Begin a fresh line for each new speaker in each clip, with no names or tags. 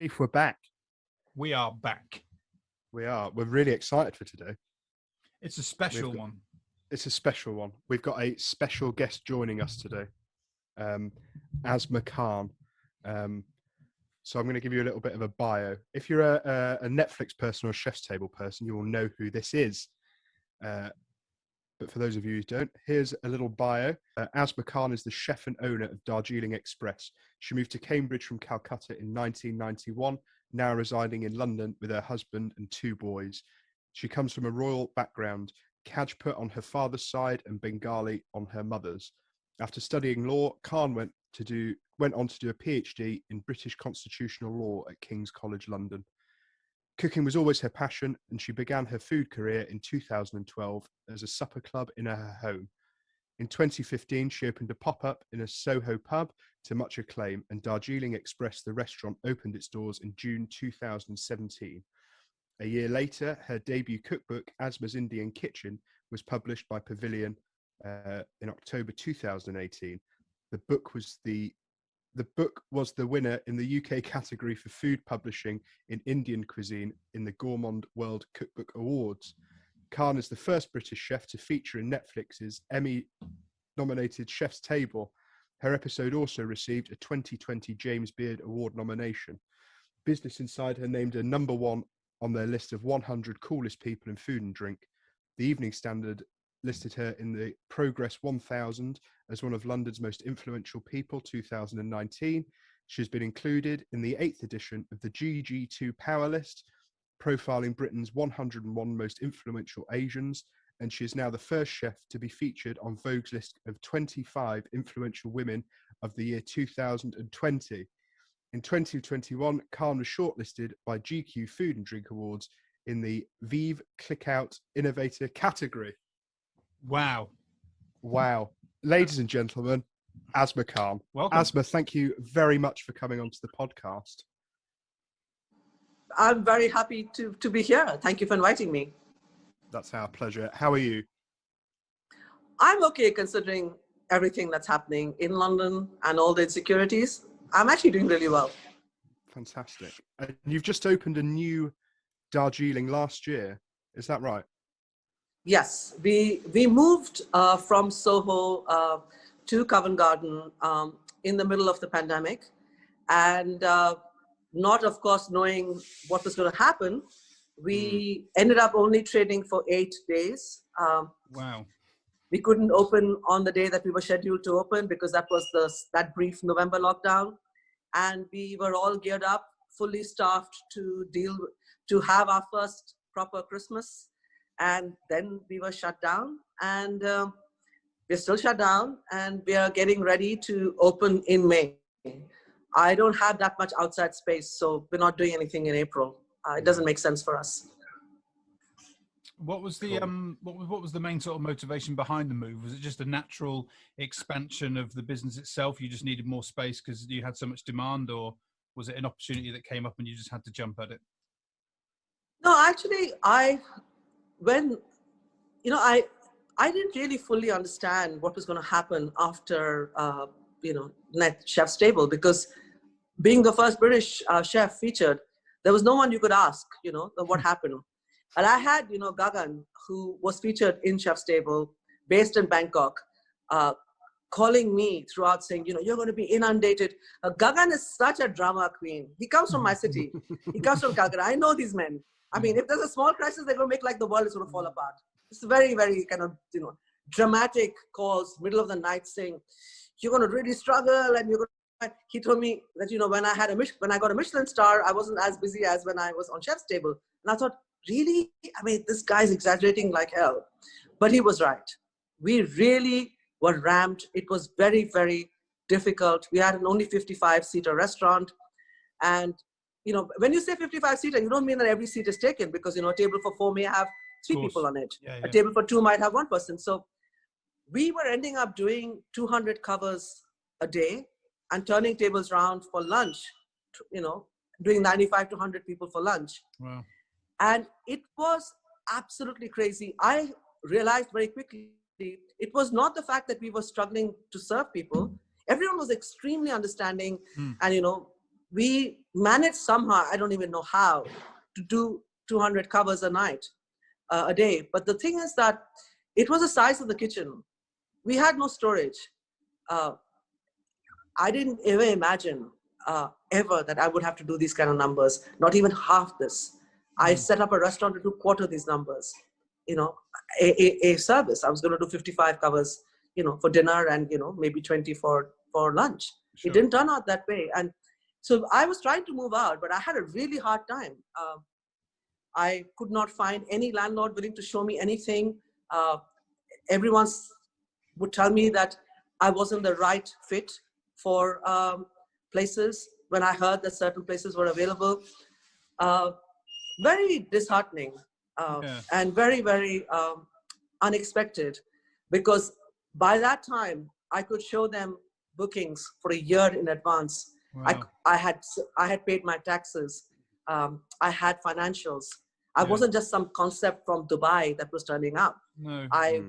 Chief, we're back.
We are back.
We are. We're really excited for today.
It's a special one.
It's a special one. We've got a special guest joining us today, Asma Khan. So I'm going to give you a little bit of a bio. If you're a Netflix person or a Chef's Table person, you will know who this is. But for those of you who don't, here's a little bio. Asma Khan is the chef and owner of Darjeeling Express. She moved to Cambridge from Calcutta in 1991, now residing in London with her husband and 2 boys. She comes from a royal background, Rajput on her father's side and Bengali on her mother's. After studying law, Khan went on to do a PhD in British constitutional law at King's College London. Cooking was always her passion, and she began her food career in 2012 as a supper club in her home. In 2015, she opened a pop-up in a Soho pub to much acclaim, and Darjeeling Express, the restaurant, opened its doors in June 2017. A year later, her debut cookbook, Asma's Indian Kitchen, was published by Pavilion in October 2018. The book was the winner in the UK category for food publishing in Indian cuisine in the Gourmand World Cookbook Awards. Khan is the first British chef to feature in Netflix's Emmy-nominated Chef's Table. Her episode also received a 2020 James Beard Award nomination. Business Insider named her #1 on their list of 100 coolest people in food and drink. The Evening Standard listed her in the Progress 1000 as one of London's most influential people 2019. She's been included in the 8th edition of the GG2 Power List, profiling Britain's 101 most influential Asians, and she is now the first chef to be featured on Vogue's list of 25 influential women of the year 2020. In 2021, Khan was shortlisted by GQ Food and Drink Awards in the Vive Clickout Innovator category.
Wow.
Ladies and gentlemen, Asma Khan.
Welcome.
Asma, thank you very much for coming onto the podcast.
I'm very happy to be here. Thank you for inviting me.
That's our pleasure. How are you?
I'm okay considering everything that's happening in London and all the insecurities. I'm actually doing really well.
Fantastic. And you've just opened a new Darjeeling last year. Is that right?
Yes, we moved from Soho to Covent Garden in the middle of the pandemic, and not, of course, knowing what was going to happen, we ended up only trading for 8 days.
Wow.
We couldn't open on the day that we were scheduled to open because that was that brief November lockdown, and we were all geared up, fully staffed to have our first proper Christmas. And then we were shut down, and we're still shut down, and we are getting ready to open in May. I don't have that much outside space, so we're not doing anything in April. It doesn't make sense for us.
What was the what was the main sort of motivation behind the move? Was it just a natural expansion of the business itself? You just needed more space because you had so much demand, or was it an opportunity that came up and you just had to jump at it?
No, actually, I didn't really fully understand what was going to happen after, Chef's Table, because being the first British chef featured, there was no one you could ask, what happened. And I had, Gagan, who was featured in Chef's Table, based in Bangkok, calling me throughout saying, you're going to be inundated. Gagan is such a drama queen. He comes from my city. He comes from Calcutta. I know these men. I mean, if there's a small crisis, they're going to make like the world is going to fall apart. It's very, very kind of, dramatic calls, middle of the night saying, you're going to really struggle. And he told me that, when I got a Michelin star, I wasn't as busy as when I was on Chef's Table. And I thought, really? I mean, this guy's exaggerating like hell. But he was right. We really were rammed. It was very, very difficult. We had an only 55-seater restaurant. And when you say 55-seater, you don't mean that every seat is taken because, a table for 4 may have 3 people on it.
Yeah.
A table for 2 might have 1 person. So we were ending up doing 200 covers a day and turning tables around for lunch, doing 95 to 100 people for lunch.
Wow.
And it was absolutely crazy. I realized very quickly, it was not the fact that we were struggling to serve people. Everyone was extremely understanding and, we managed somehow, I don't even know how, to do 200 covers a night, a day. But the thing is that it was the size of the kitchen. We had no storage. I didn't ever imagine ever that I would have to do these kind of numbers, not even half this. I set up a restaurant to do quarter these numbers. You know, a service. I was going to do 55 covers, you know, for dinner and, you know, maybe 20 for lunch.
Sure.
It didn't turn out that way. And so I was trying to move out, but I had a really hard time. I could not find any landlord willing to show me anything. Everyone would tell me that I wasn't the right fit for places when I heard that certain places were available. Very disheartening and very, very unexpected, because by that time I could show them bookings for a year in advance.
Wow.
I had paid my taxes. I had financials. I wasn't just some concept from Dubai that was turning up.
No.
I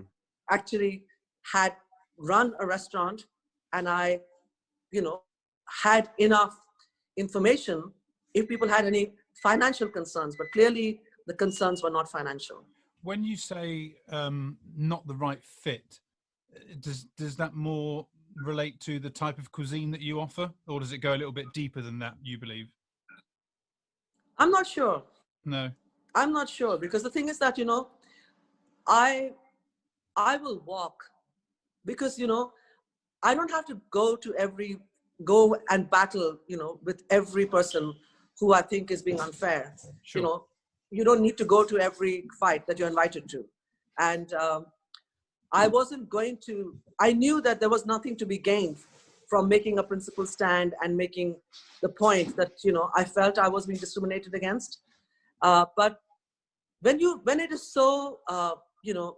actually had run a restaurant, and I, you know, had enough information if people had any financial concerns, but clearly the concerns were not financial.
When you say not the right fit, does that more relate to the type of cuisine that you offer, or does it go a little bit deeper than that, you believe?
I'm not sure.
No.
I'm not sure, because the thing is that, you know, I will walk, because, you know, I don't have to go and battle, you know, with every person who I think is being unfair.
Sure.
You know, you don't need to go to every fight that you're invited to. And I wasn't going to, I knew that there was nothing to be gained from making a principled stand and making the point that, you know, I felt I was being discriminated against. But when it is so, you know,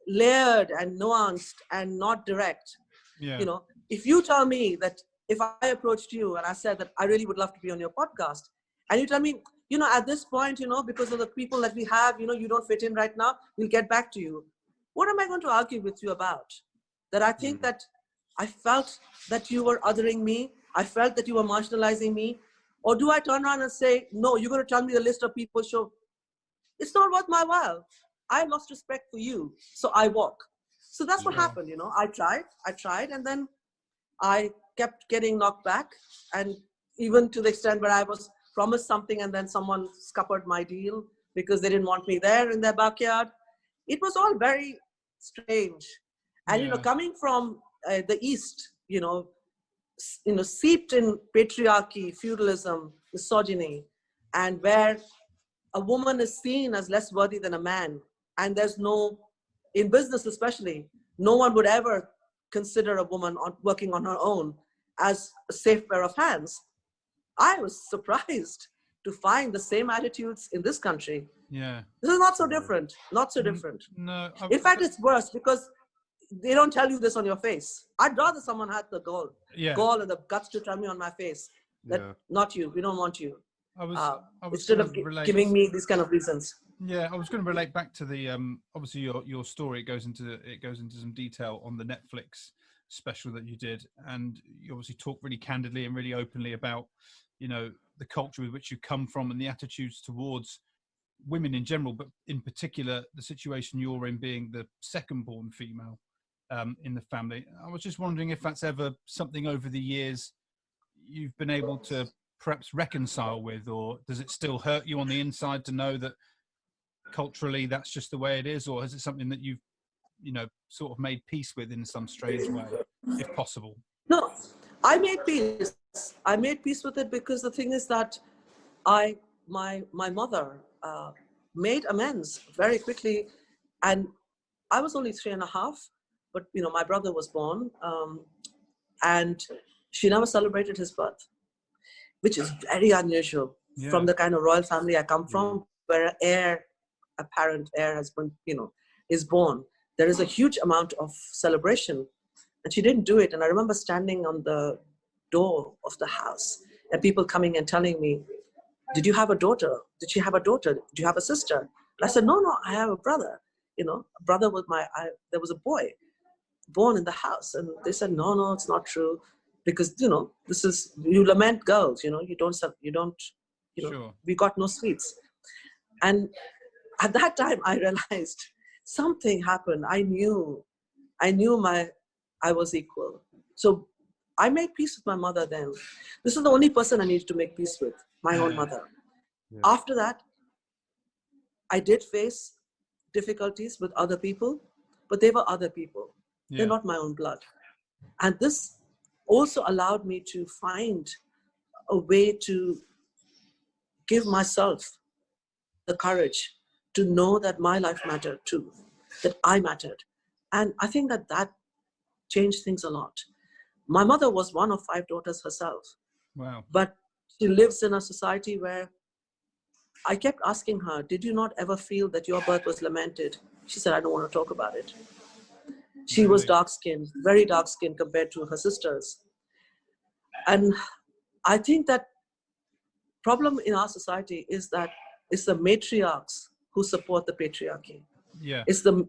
layered and nuanced and not direct, you know, if you tell me that, if I approached you and I said that I really would love to be on your podcast, and you tell me, you know, at this point, you know, because of the people that we have, you know, you don't fit in right now, we'll get back to you. What am I going to argue with you about? That I think that I felt that you were othering me. I felt that you were marginalizing me. Or do I turn around and say, no, you're going to tell me the list of people, so it's not worth my while. I lost respect for you, so I walk. So that's what happened, you know. I tried, and then I kept getting knocked back, and even to the extent where I was promised something and then someone scuppered my deal because they didn't want me there in their backyard. It was all very strange. And, you know, coming from the East, you know, steeped in patriarchy, feudalism, misogyny, and where a woman is seen as less worthy than a man, and there's no, in business especially, no one would ever consider a woman working on her own as a safe pair of hands. I was surprised to find the same attitudes in this country.
Yeah.
This is not so different, not so different.
No.
In fact, it's worse because they don't tell you this on your face. I'd rather someone had the gall and the guts to tell me on my face that not you, we don't want you.
I was
instead of giving me these kind of reasons.
Yeah, I was going to relate back to the obviously your story. It goes into some detail on the Netflix special that you did, and you obviously talk really candidly and really openly about, you know, the culture with which you come from and the attitudes towards women in general, but in particular the situation you're in, being the second born female in the family. I was just wondering if that's ever something over the years you've been able to perhaps reconcile with, or does it still hurt you on the inside to know that culturally that's just the way it is, or is it something that you've, you know, sort of made peace with in some strange way, if possible?
No, I made peace. I made peace with it because the thing is that my mother made amends very quickly, and I was only 3.5, but you know, my brother was born, and she never celebrated his birth, which is very unusual from the kind of royal family I come from, where apparent heir has been, you know, is born. There is a huge amount of celebration, and she didn't do it. And I remember standing on the door of the house and people coming and telling me, did you have a daughter? Did she have a daughter? Did you have a sister? And I said, no, I have a brother. You know, a brother with there was a boy born in the house. And they said, no, it's not true. because, this is, you lament girls, you don't,
Sure.
we got no sweets. And at that time, I realized something happened. I knew I was equal. So I made peace with my mother then. This is the only person I needed to make peace with, my own mother.
Yeah.
After that, I did face difficulties with other people, but they were other people.
Yeah.
They're not my own blood. And this also allowed me to find a way to give myself the courage to know that my life mattered too, that I mattered. And I think that changed things a lot. My mother was one of 5 daughters herself.
Wow.
But she lives in a society where I kept asking her, did you not ever feel that your birth was lamented? She said, I don't want to talk about it. She was dark-skinned, very dark-skinned compared to her sisters. And I think that problem in our society is that it's the matriarchs who support the patriarchy.
Yeah.
It's the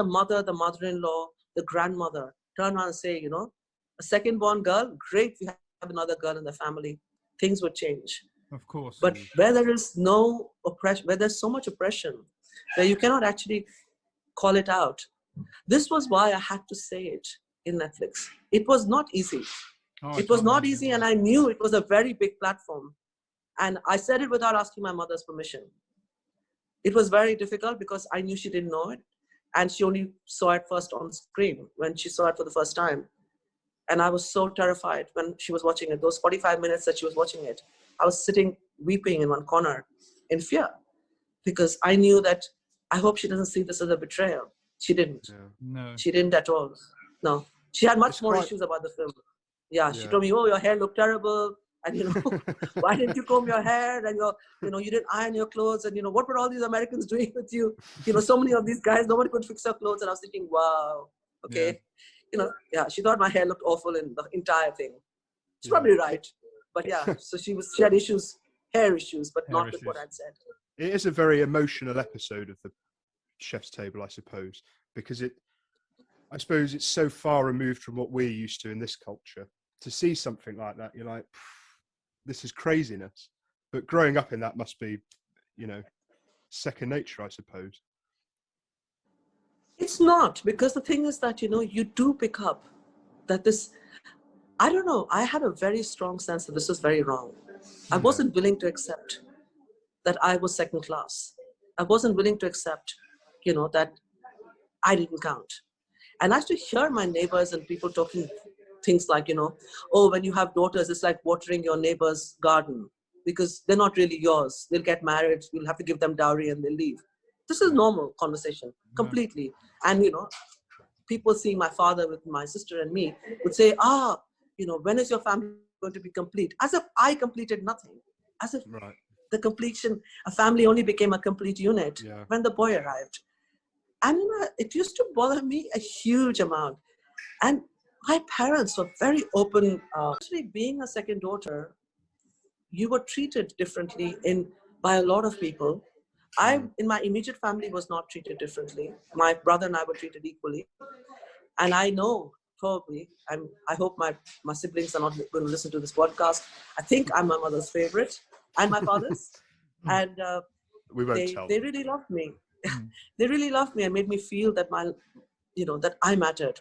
mother, the mother-in-law, the grandmother turn around and say, a second-born girl, great, we have another girl in the family. Things would change.
Of course.
But where there is no oppression, where there's so much oppression, where you cannot actually call it out. This was why I had to say it in Netflix. It was not easy. It was not easy, and I knew it was a very big platform. And I said it without asking my mother's permission. It was very difficult because I knew she didn't know it. And she only saw it first on screen when she saw it for the first time. And I was so terrified when she was watching it. Those 45 minutes that she was watching it, I was sitting weeping in one corner in fear because I knew that I hope she doesn't see this as a betrayal. She didn't.
Yeah.
No. She didn't at all. No. She had much more issues about the film. Yeah, she told me, oh, your hair looked terrible. And, why didn't you comb your hair? And, you didn't iron your clothes. And, what were all these Americans doing with you? So many of these guys, nobody could fix their clothes. And I was thinking, wow, okay. Yeah. She thought my hair looked awful in the entire thing. She's probably right. But yeah, so she had issues, hair issues, but not with what I'd said.
It is a very emotional episode of the Chef's Table, I suppose, because I suppose it's so far removed from what we're used to in this culture. To see something like that, you're like, this is craziness. But growing up in that must be, second nature, I suppose.
It's not, because the thing is that, you do pick up that this, I don't know, I had a very strong sense that this was very wrong. I wasn't willing to accept that I was second class. I wasn't willing to accept, that I didn't count. And I used to hear my neighbors and people talking things like, oh, when you have daughters, it's like watering your neighbor's garden because they're not really yours. They'll get married, you'll have to give them dowry and they'll leave. This is normal conversation, completely. And, people seeing my father with my sister and me would say, when is your family going to be complete? As if I completed nothing. As if the completion, a family only became a complete unit when the boy arrived. And it used to bother me a huge amount. And my parents were very open. Actually, being a second daughter, you were treated differently by a lot of people. In my immediate family, was not treated differently. My brother and I were treated equally. And I know, probably, I hope my siblings are not going to listen to this podcast. I think I'm my mother's favorite and my father's. And
we won't tell
they really loved me. They really loved me and made me feel that that I mattered.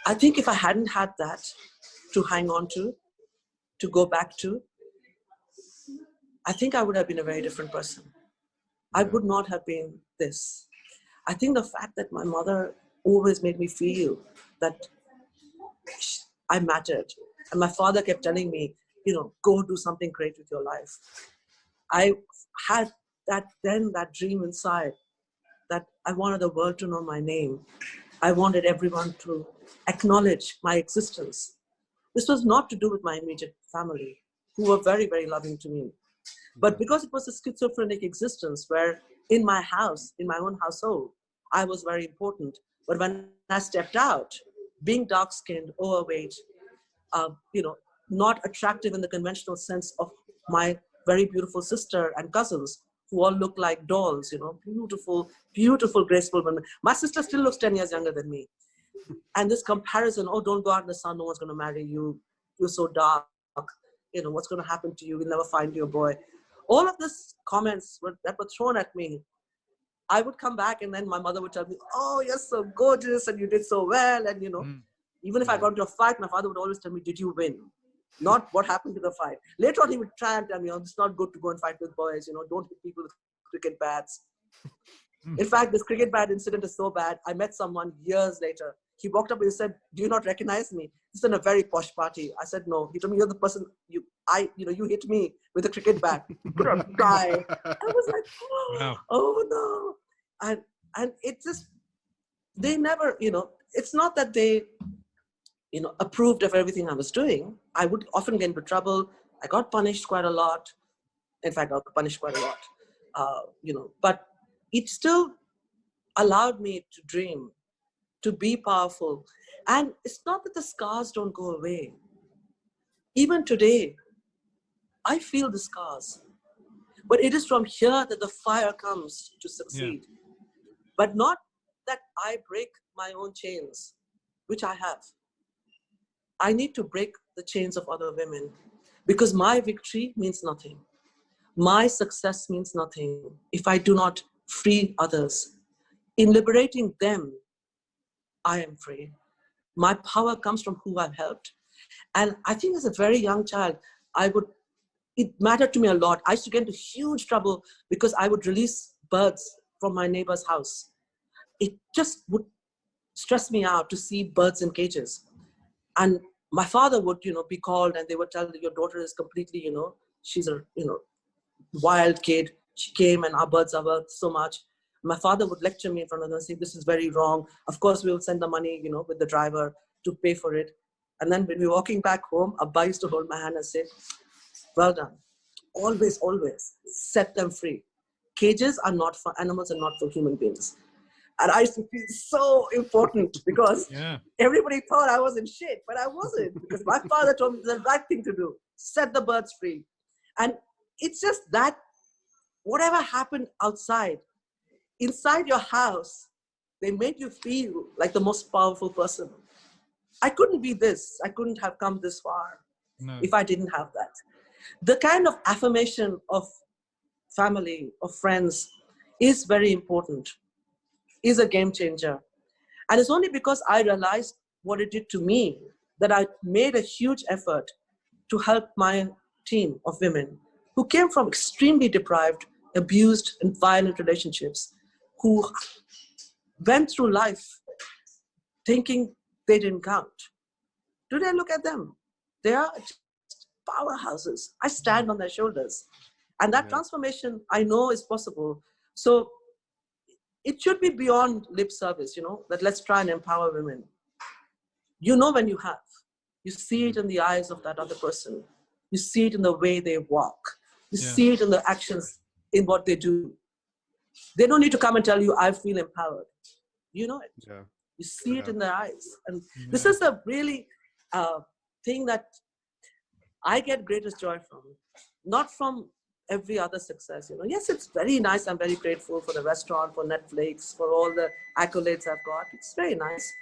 I think if I hadn't had that to hang on to go back to, I think I would have been a very different person. I would not have been this. I think the fact that my mother always made me feel that I mattered. And my father kept telling me, go do something great with your life. I had that dream inside that I wanted the world to know my name. I wanted everyone to acknowledge my existence. This was not to do with my immediate family, who were very, very loving to me. But because it was a schizophrenic existence where in my house, in my own household, I was very important. But when I stepped out, being dark-skinned, overweight, not attractive in the conventional sense of my very beautiful sister and cousins, who all look like dolls, beautiful, beautiful, graceful women. My sister still looks 10 years younger than me. And this comparison, oh, don't go out in the sun, no one's going to marry you, you're so dark, what's going to happen to you, we'll never find your boy. All of these comments that were thrown at me, I would come back and then my mother would tell me, oh, you're so gorgeous and you did so well. And, even if I got into a fight, my father would always tell me, did you win? Not what happened to the fight. Later on, he would try and tell me, it's not good to go and fight with boys, don't hit people with cricket bats. In fact, this cricket bat incident is so bad. I met someone years later. He walked up and he said, do you not recognize me? This is in a very posh party. I said, no. He told me, you're the person, you hit me with a cricket bat. You're a guy. I was like, oh no. And it just, they never, it's not that they, approved of everything I was doing. I would often get into trouble. I got punished quite a lot. In fact, I got punished quite a lot, but it still allowed me to dream, to be powerful. And it's not that the scars don't go away. Even today, I feel the scars. But it is from here that the fire comes to succeed. Yeah. But not that I break my own chains, which I have. I need to break the chains of other women because my victory means nothing. My success means nothing if I do not free others. In liberating them, I am free. My power comes from who I've helped. And I think as a very young child, it mattered to me a lot. I used to get into huge trouble because I would release birds from my neighbor's house. It just would stress me out to see birds in cages. And my father would, be called and they would tell that your daughter is completely, she's a, wild kid. She came and our birds are worth so much. My father would lecture me in front of them and say, this is very wrong. Of course, we will send the money, with the driver to pay for it. And then when we were walking back home, Abba used to hold my hand and say, well done. Always, always set them free. Cages are not for animals and not for human beings. And I used to feel so important because everybody thought I was in shit, but I wasn't because my father told me the right thing to do, set the birds free. And it's just that whatever happened outside, inside your house, they made you feel like the most powerful person. I couldn't be this. I couldn't have come this far if I didn't have that. The kind of affirmation of family, of friends is very important, is a game changer. And it's only because I realized what it did to me that I made a huge effort to help my team of women who came from extremely deprived, abused, and violent relationships, who went through life thinking they didn't count. Today, look at them. They are powerhouses. I stand on their shoulders. And that transformation, I know, is possible. So it should be beyond lip service, that let's try and empower women. When you have. You see it in the eyes of that other person. You see it in the way they walk. You see it in the actions, in what they do. They don't need to come and tell you, I feel empowered. You know it. Yeah. You see it in their eyes. And this is a really thing that I get greatest joy from. Not from every other success. Yes, it's very nice. I'm very grateful for the restaurant, for Netflix, for all the accolades I've got. It's very nice.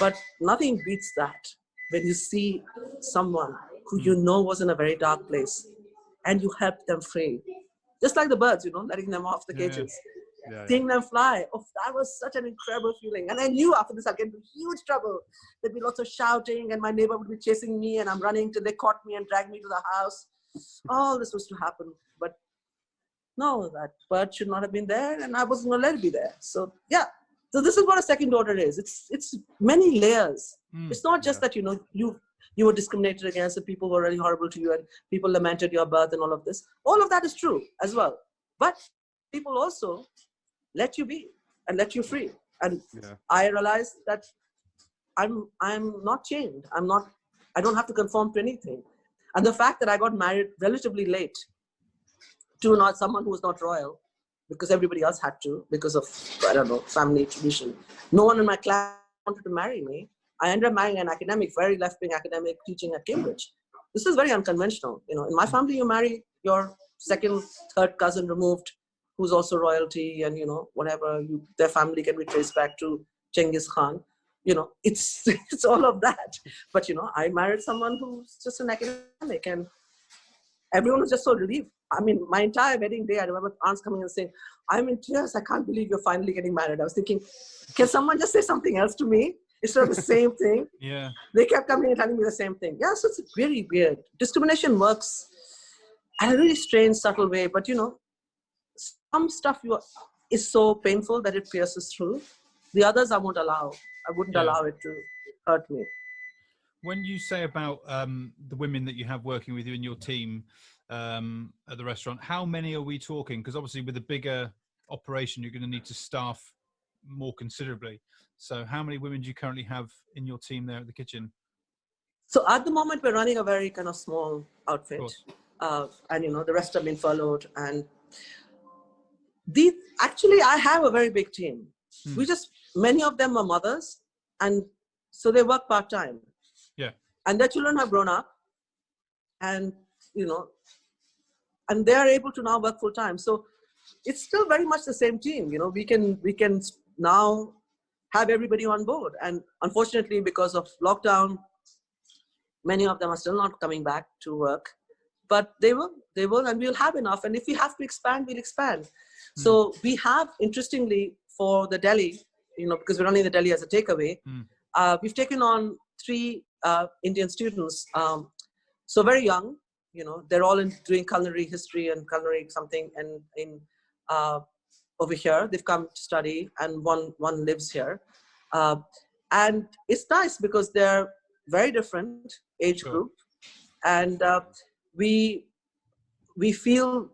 But nothing beats that when you see someone who was in a very dark place and you help them free. Just like the birds, letting them off the cages. Seeing them fly. Oh, that was such an incredible feeling. And I knew after this I'd get into huge trouble. There'd be lots of shouting and my neighbor would be chasing me and I'm running till they caught me and dragged me to the house. All this was to happen. But no, that bird should not have been there and I wasn't going to let it be there. So so this is what a second daughter is. It's many layers. It's not just that, you were discriminated against and people were really horrible to you and people lamented your birth and all of this. All of that is true as well. But people also let you be and let you free. And I realized that I'm not chained. I don't have to conform to anything. And the fact that I got married relatively late to not someone who was not royal, because everybody else had to, because of, I don't know, family tradition. No one in my class wanted to marry me. I ended up marrying an academic, very left-wing academic teaching at Cambridge. This is very unconventional. In my family, you marry your second, third cousin removed, who's also royalty and, whatever, their family can be traced back to Genghis Khan. it's it's all of that. But I married someone who's just an academic, and everyone was just so relieved. I mean, my entire wedding day, I remember aunts coming and saying, "I'm in tears. I can't believe you're finally getting married." I was thinking, can someone just say something else to me instead of the same thing?
Yeah.
They kept coming and telling me the same thing. Yeah, so it's very weird. Discrimination works in a really strange, subtle way. But some stuff is so painful that it pierces through. The others I wouldn't allow it to hurt me.
When you say about the women that you have working with you in your team at the restaurant, how many are we talking? Because obviously with a bigger operation, you're going to need to staff more considerably. So how many women do you currently have in your team there at the kitchen?
So at the moment, we're running a very kind of small outfit. And the rest have been furloughed. And actually, I have a very big team. Many of them are mothers, and so they work part-time.
Yeah.
And their children have grown up, and and they are able to now work full-time. So it's still very much the same team. We can now have everybody on board. And unfortunately, because of lockdown, many of them are still not coming back to work, but they will, and we'll have enough. And if we have to expand, we'll expand. So we have, interestingly, for the deli, because we're running the deli as a takeaway, we've taken on 3 Indian students. So very young, they're all doing culinary history and culinary something, and in over here, they've come to study, and one lives here. And it's nice because they're very different age group, and we feel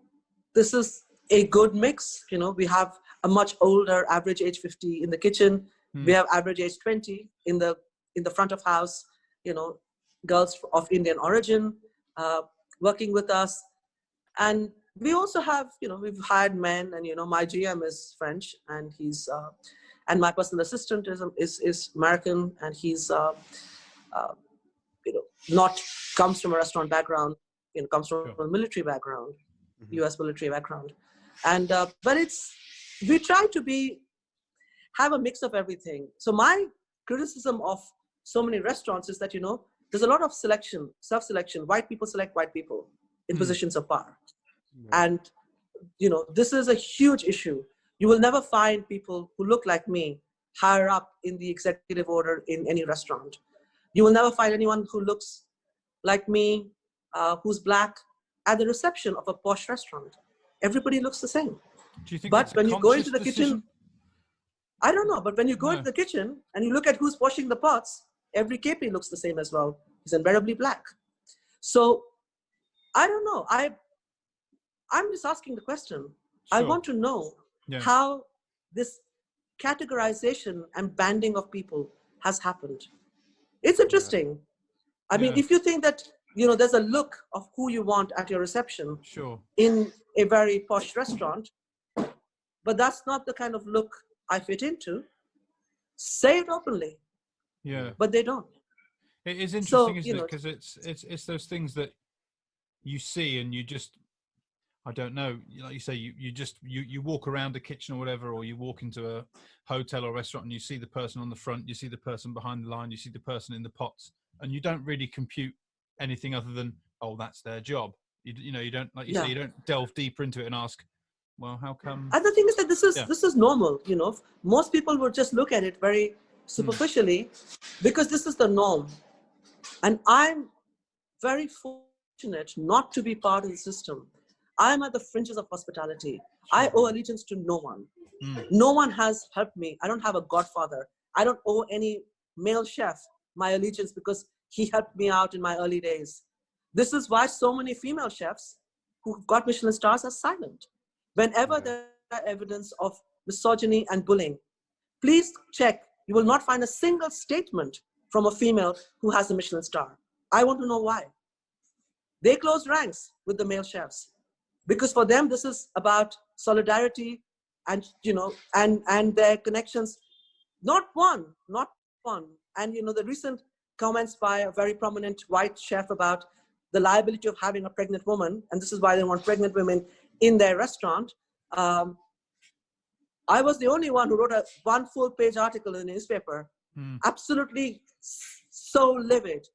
this is a good mix. We have a much older, average age 50 in the kitchen. We have average age 20 in the front of house. Girls of Indian origin working with us, and we also have we've hired men, and my GM is French, and he's and my personal assistant is American, and he's not comes from a restaurant background, comes from a military background, US military background. And but we try to have a mix of everything. So my criticism of so many restaurants is that there's a lot of self-selection. White people select white people in positions of power. And this is a huge issue. You will never find people who look like me higher up in the executive order in any restaurant. You will never find anyone who looks like me, who's black, at the reception of a posh restaurant. Everybody looks the same.
Do you think
but when you go into the
decision?
kitchen, I don't know, but when you go into the kitchen and you look at who's washing the pots, every KP looks the same as well. He's invariably black. So I don't know. I'm just asking the question. I want to know how this categorization and banding of people has happened. It's interesting. I mean, if you think that, there's a look of who you want at your reception in a very posh restaurant, but that's not the kind of look I fit into, say it openly.
Yeah.
But they don't.
It is interesting, isn't it? Because it's those things that you see and you just, I don't know, like you say, you walk around a kitchen or whatever, or you walk into a hotel or restaurant and you see the person on the front, you see the person behind the line, you see the person in the pots, and you don't really compute anything other than, oh, that's their job. You don't, like you say, you don't delve deeper into it and ask, well, how come?
And the thing is that this is normal. Most people would just look at it very superficially because this is the norm. And I'm very fortunate not to be part of the system. I'm at the fringes of hospitality. I owe allegiance to no one. No one has helped me. I don't have a godfather. I don't owe any male chef my allegiance because he helped me out in my early days. This is why so many female chefs who got Michelin stars are silent. Whenever there is evidence of misogyny and bullying, please check. You will not find a single statement from a female who has a Michelin star. I want to know why. They close ranks with the male chefs because for them, this is about solidarity and, and their connections. Not one. And, the recent comments by a very prominent white chef about the liability of having a pregnant woman, and this is why they want pregnant women in their restaurant. I was the only one who wrote one full-page article in the newspaper absolutely so livid.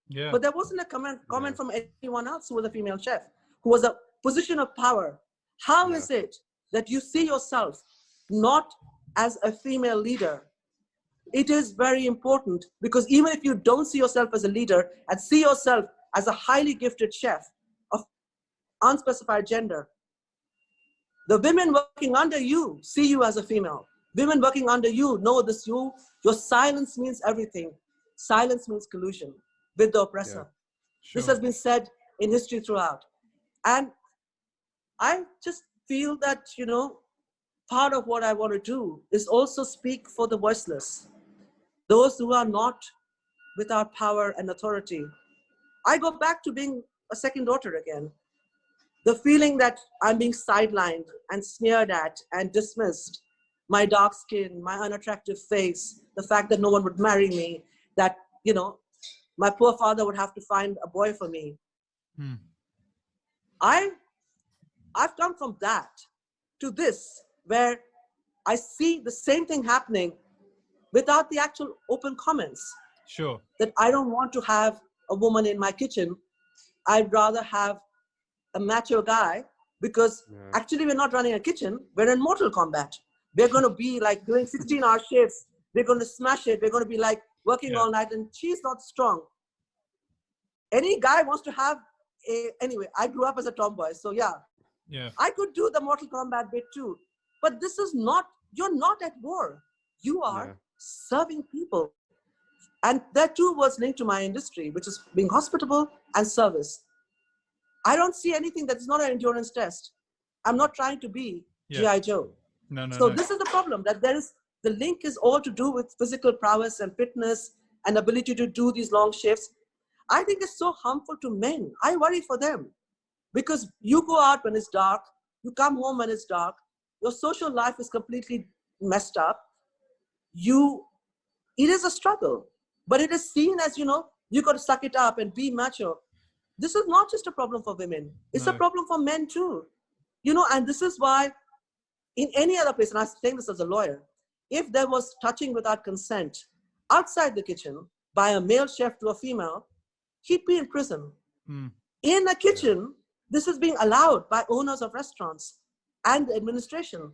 Yeah.
But there wasn't a comment from anyone else who was a female chef, who was a position of power. How is it that you see yourself not as a female leader? It is very important, because even if you don't see yourself as a leader and see yourself as a highly gifted chef of unspecified gender, the women working under you see you as a female. Women working under you know this. Your silence means everything. Silence means collusion with the oppressor.
Sure.
This has been said in history throughout. And I just feel that, part of what I want to do is also speak for the voiceless, those who are not without power and authority. I go back to being a second daughter again. The feeling that I'm being sidelined and sneered at and dismissed, my dark skin, my unattractive face, the fact that no one would marry me, that, my poor father would have to find a boy for me. I've come from that to this, where I see the same thing happening without the actual open comments.
Sure.
That I don't want to have a woman in my kitchen. I'd rather have a macho guy, because actually we're not running a kitchen. We're in Mortal Kombat. We're going to be like doing 16-hour shifts. We're going to smash it. We're going to be like working all night, and she's not strong. Any guy wants to have anyway, I grew up as a tomboy. So yeah, I could do the Mortal Kombat bit too. But this is not, you're not at war. You are serving people. And that too was linked to my industry, which is being hospitable and service. I don't see anything that's not an endurance test. I'm not trying to be G.I. Joe. So this is the problem, that the link is all to do with physical prowess and fitness and ability to do these long shifts. I think it's so harmful to men. I worry for them, because you go out when it's dark, you come home when it's dark, your social life is completely messed up. It is a struggle, but it is seen as, you got to suck it up and be macho. This is not just a problem for women. It's a problem for men too. And this is why in any other place, and I'm saying this as a lawyer, if there was touching without consent outside the kitchen by a male chef to a female, he'd be in prison. In a kitchen, this is being allowed by owners of restaurants and the administration,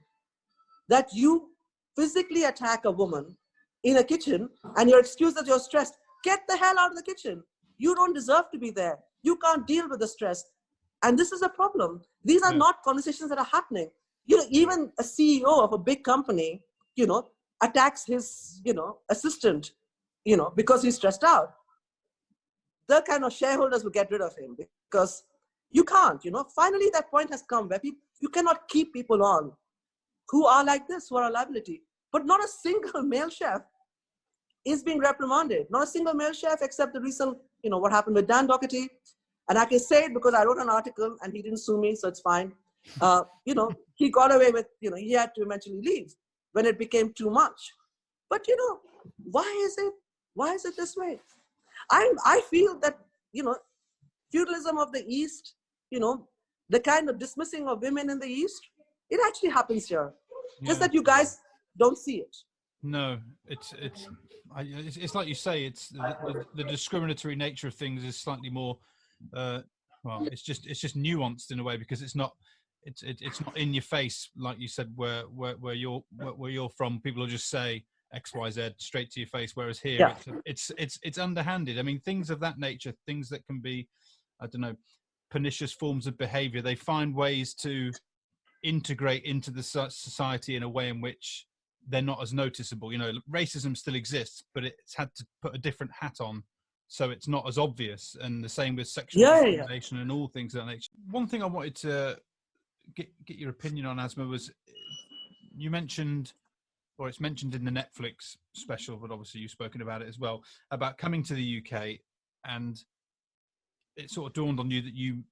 that you physically attack a woman in a kitchen and you're excused that you're stressed. Get the hell out of the kitchen. You don't deserve to be there. You can't deal with the stress. And this is a problem. These are not conversations that are happening. Even a CEO of a big company, attacks his, assistant, because he's stressed out. The kind of shareholders will get rid of him, because you can't, finally that point has come where you cannot keep people on who are like this, who are a liability. But not a single male chef is being reprimanded. Not a single male chef, except the recent, what happened with Dan Doherty. And I can say it because I wrote an article and he didn't sue me, so it's fine. He got away with, he had to eventually leave when it became too much. But, why is it this way? I feel that, feudalism of the East, the kind of dismissing of women in the East, it actually happens here. Just that you guys don't see it.
No, it's like you say, it's the discriminatory nature of things is slightly more, it's just nuanced in a way, because it's not in your face, like you said, where you're from. People will just say X, Y, Z straight to your face, whereas here it's underhanded. I mean, things of that nature, things that can be, I don't know, pernicious forms of behavior, they find ways to integrate into the society in a way in which they're not as noticeable. Racism still exists, but it's had to put a different hat on, so it's not as obvious. And the same with sexual discrimination and all things of that nature. One thing I wanted to get your opinion on, Asma, was you mentioned, or it's mentioned in the Netflix special, but obviously you've spoken about it as well, about coming to the UK, and it sort of dawned on you that you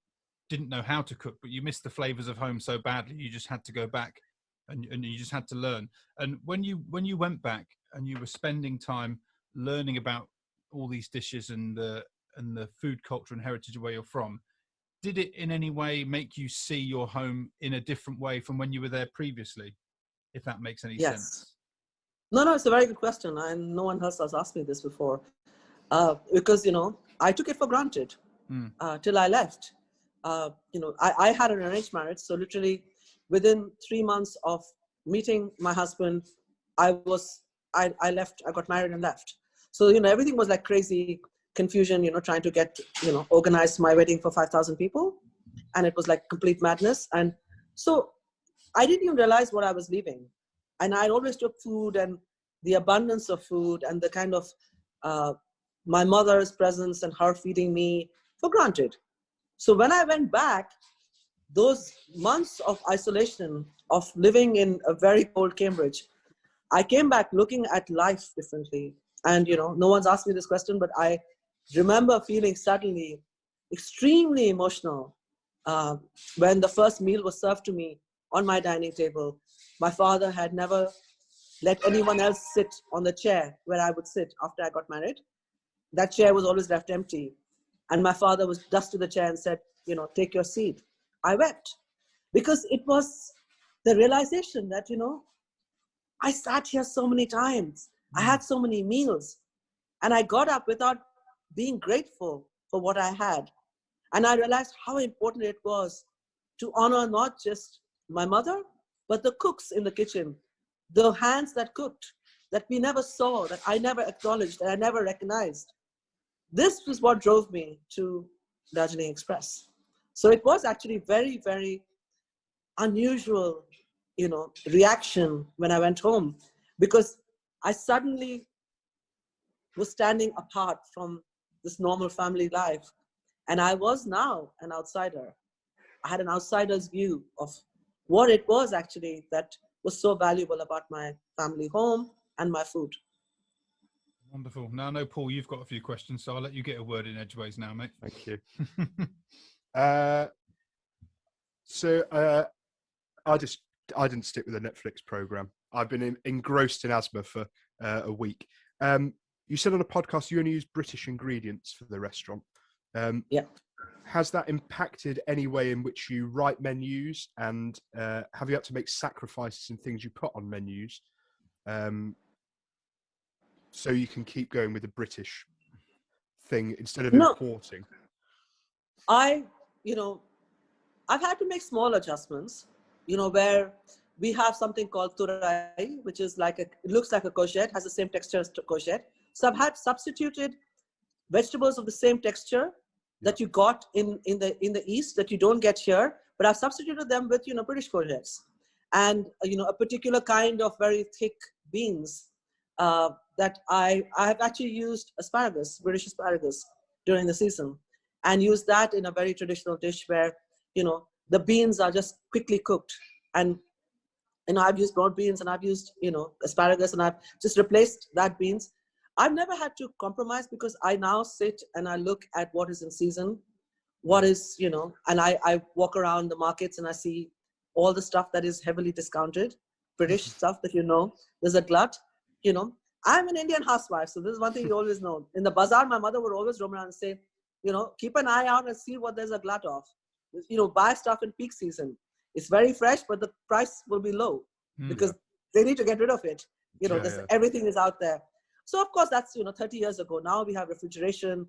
didn't know how to cook, but you missed the flavors of home so badly, you just had to go back and you just had to learn. And when you went back and you were spending time learning about all these dishes and the food culture and heritage of where you're from, did it in any way make you see your home in a different way from when you were there previously, if that makes any sense?
No, it's a very good question. And no one else has asked me this before. Because, I took it for granted till I left. I had an arranged marriage. So literally within 3 months of meeting my husband, I left, I got married and left. So, everything was like crazy confusion, trying to get, organize my wedding for 5,000 people. And it was like complete madness. And so I didn't even realize what I was leaving. And I always took food and the abundance of food and the kind of my mother's presence and her feeding me for granted. So when I went back, those months of isolation, of living in a very cold Cambridge, I came back looking at life differently. And, no one's asked me this question, but I remember feeling suddenly extremely emotional when the first meal was served to me on my dining table. My father had never let anyone else sit on the chair where I would sit after I got married. That chair was always left empty. And my father was dusted the chair and said, take your seat. I wept because it was the realization that, I sat here so many times. I had so many meals and I got up without being grateful for what I had. And I realized how important it was to honor not just my mother, but the cooks in the kitchen, the hands that cooked, that we never saw, that I never acknowledged, that I never recognized. This was what drove me to Darjeeling Express. So it was actually very, very unusual, reaction when I went home, because I suddenly was standing apart from this normal family life. And I was now an outsider. I had an outsider's view of what it was actually that was so valuable about my family home and my food.
Wonderful. Now I know, Paul, you've got a few questions, so I'll let you get a word in edgeways now, mate.
Thank you. I didn't stick with the Netflix program. I've been engrossed in Asma for a week. You said on a podcast you only use British ingredients for the restaurant.
Yeah.
Has that impacted any way in which you write menus, and have you had to make sacrifices in things you put on menus so you can keep going with the British thing instead of importing?
I've had to make small adjustments, where we have something called turai, which is it looks like a courgette, has the same texture as courgette. So I've had substituted vegetables of the same texture that you got in the East that you don't get here, but I've substituted them with, British courgettes and, a particular kind of very thick beans that I have actually used asparagus, British asparagus during the season, and used that in a very traditional dish where, the beans are just quickly cooked. And, I've used broad beans and I've used, asparagus, and I've just replaced that beans. I've never had to compromise because I now sit and I look at what is in season, what is, and I walk around the markets and I see all the stuff that is heavily discounted, British stuff that, there's a glut, I'm an Indian housewife. So this is one thing you always know. In the bazaar, my mother would always roam around and say, keep an eye out and see what there's a glut of, buy stuff in peak season. It's very fresh, but the price will be low because they need to get rid of it. Everything is out there. So of course that's, 30 years ago. Now we have refrigeration,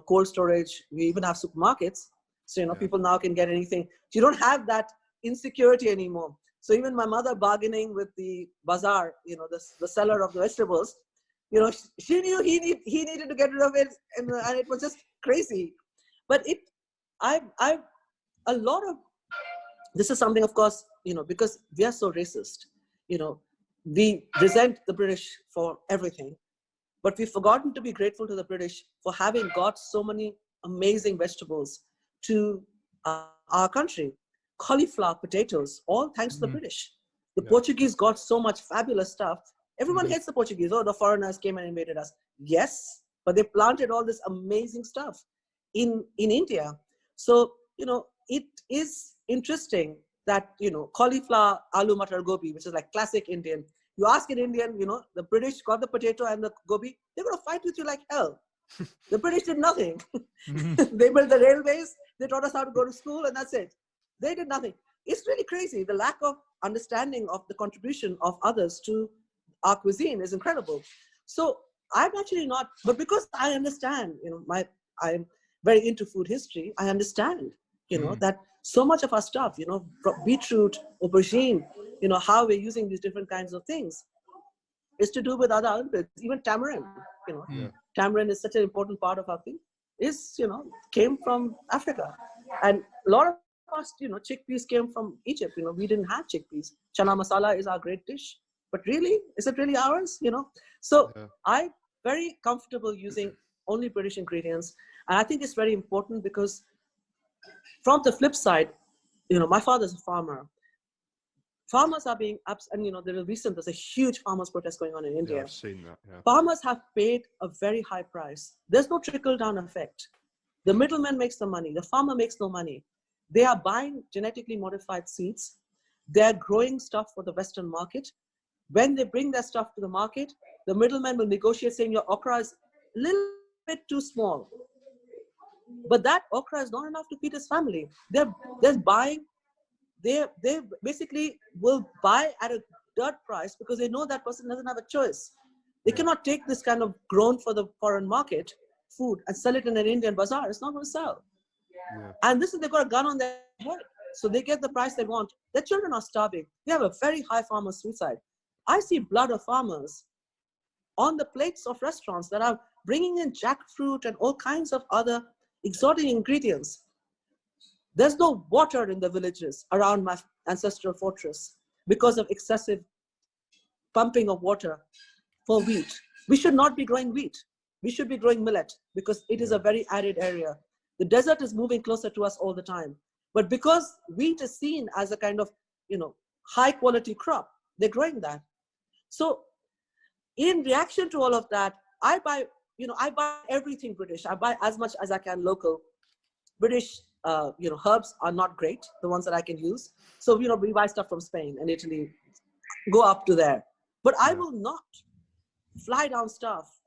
cold storage. We even have supermarkets. So, people now can get anything. So you don't have that insecurity anymore. So even my mother bargaining with the bazaar, the seller of the vegetables, she knew he needed to get rid of it. And it was just crazy. But a lot of, this is something, of course, because we are so racist, we resent the British for everything. But we've forgotten to be grateful to the British for having got so many amazing vegetables to our country. Cauliflower, potatoes, all thanks to the British. The Portuguese got so much fabulous stuff. Everyone hates the Portuguese. Oh, the foreigners came and invaded us. Yes, but they planted all this amazing stuff in India. So, it is interesting that, cauliflower, aloo matar gobi, which is like classic Indian. You ask an Indian, the British got the potato and the gobi, they're going to fight with you like hell. The British did nothing. They built the railways, they taught us how to go to school, and that's it. They did nothing. It's really crazy, the lack of understanding of the contribution of others to our cuisine is incredible. So I'm actually not, but because I understand, I'm very into food history. I understand, that so much of our stuff, beetroot, aubergine, how we're using these different kinds of things is to do with other elements. Even tamarind, tamarind is such an important part of our thing, came from Africa. And a lot of us, chickpeas came from Egypt. We didn't have chickpeas. Chana masala is our great dish. But really, is it really ours? So I'm very comfortable using only British ingredients. And I think it's very important because from the flip side, my father's a farmer. Farmers are being and there's a huge farmers protest going on in India.
Yeah, I've seen that. Yeah.
Farmers have paid a very high price. There's no trickle-down effect. The middleman makes the money. The farmer makes no money. They are buying genetically modified seeds. They're growing stuff for the Western market. When they bring their stuff to the market, the middleman will negotiate saying your okra is a little bit too small. But that okra is not enough to feed his family. They're buying. They basically will buy at a dirt price because they know that person doesn't have a choice. They cannot take this kind of grown for the foreign market food and sell it in an Indian bazaar. It's not going to sell. Yeah. And they've got a gun on their head. So they get the price they want. Their children are starving. They have a very high farmer suicide. I see blood of farmers on the plates of restaurants that are bringing in jackfruit and all kinds of other exotic ingredients. There's no water in the villages around my ancestral fortress because of excessive pumping of water for wheat. We should not be growing wheat. We should be growing millet because it is a very arid area. The desert is moving closer to us all the time. But because wheat is seen as a kind of, high quality crop, they're growing that. So in reaction to all of that, I buy everything British. I buy as much as I can local. British herbs are not great, the ones that I can use. So, we buy stuff from Spain and Italy, go up to there. But I will not fly down stuff,